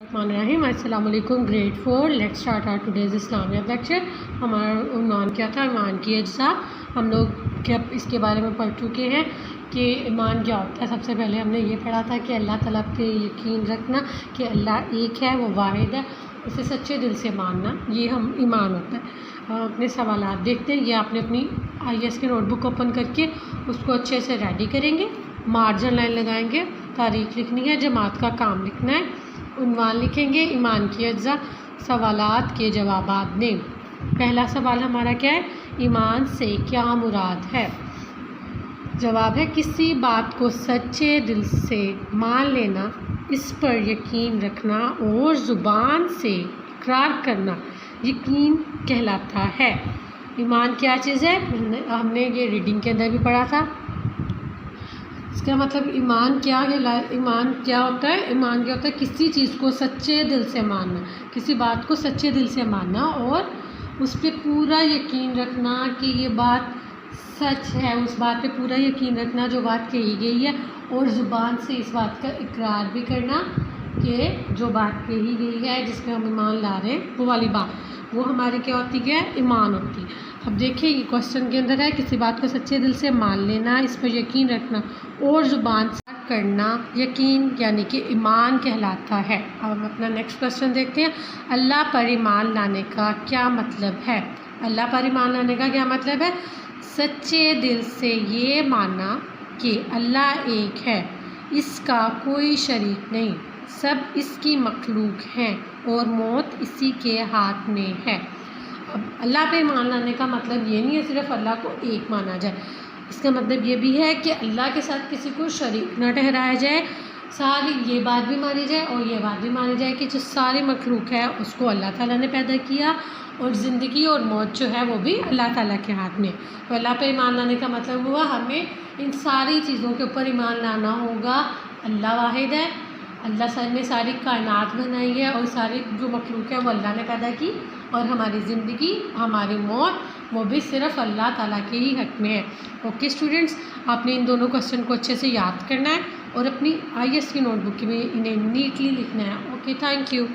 रहीम अस्सलाम वालेकुम grade 4 let's start our today's Islamic lecture. हमारा उन्वान क्या था? ईमान की अज्जा। हम लोग जब इसके बारे में पढ़ चुके हैं कि ईमान क्या होता है। सबसे पहले हमने ये पढ़ा था कि अल्लाह ताला पे यकीन रखना कि अल्लाह एक है, वो वाहिद है, उसे सच्चे दिल से मानना, ये हम ईमान होता है। अपने सवालात देखते हैं। ये आपने अपनी IAS की नोटबुक ओपन करके उसको अच्छे से रेडी करेंगे, मार्जिन लाइन लगाएंगे, तारीख लिखनी है, जमात का काम लिखना है, उन्वान लिखेंगे, ईमान की अज्जा, सवालात के जवाबात दें। पहला सवाल हमारा क्या है? ईमान से क्या मुराद है? जवाब है किसी बात को सच्चे दिल से मान लेना, इस पर यकीन रखना और ज़ुबान से इकरार करना यकीन कहलाता है। ईमान क्या चीज़ है? हमने ये रीडिंग के अंदर भी पढ़ा था। इसका मतलब ईमान क्या है? ईमान क्या होता है? ईमान क्या होता है? किसी चीज़ को सच्चे दिल से मानना, किसी बात को सच्चे दिल से मानना और उस पर पूरा यकीन रखना कि ये बात सच है, उस बात पे पूरा यकीन रखना जो बात कही गई है, और ज़ुबान से इस बात का इकरार भी करना कि जो बात कही गई है, जिसमें हम ईमान ला रहे हैं, वो वाली बात, वो हमारी क्या होती है? ईमान होती है। अब देखिए ये क्वेश्चन के अंदर है किसी बात को सच्चे दिल से मान लेना, इस पर यकीन रखना और ज़ुबान से करना यकीन यानी कि ईमान कहलाता है। अब हम अपना नेक्स्ट क्वेश्चन देखते हैं। अल्लाह पर ईमान लाने का क्या मतलब है? अल्लाह पर ईमान लाने का क्या मतलब है? सच्चे दिल से ये मानना कि अल्लाह एक है, इसका कोई शरीक नहीं, सब इसकी मखलूक हैं और मौत इसी के हाथ में है। अब अल्लाह पे ईमान लाने का मतलब ये नहीं है सिर्फ अल्लाह को एक माना जाए, इसका मतलब ये भी है कि अल्लाह के साथ किसी को शरीक न ठहराया जाए। सारी ये बात भी मानी जाए और ये बात भी मानी जाए कि जो सारी मखलूक है उसको अल्लाह ताला ने पैदा किया और ज़िंदगी और मौत जो है वो भी अल्लाह ताला के हाथ में। तो अल्लाह पे ईमान लाने का मतलब हुआ हमें इन सारी चीज़ों के ऊपर ईमान लाना होगा। अल्लाह वाहिद है, अल्लाह सर ने सारी कायनात बनाई है और सारी जो मखलूक है वो अल्लाह ने पैदा की, और हमारी ज़िंदगी, हमारी मौत, वो भी सिर्फ़ अल्लाह ताला के ही हक़ में है। ओके स्टूडेंट्स, आपने इन दोनों क्वेश्चन को अच्छे से याद करना है और अपनी IAS की नोटबुक में इन्हें नीटली लिखना है। Okay, thank you.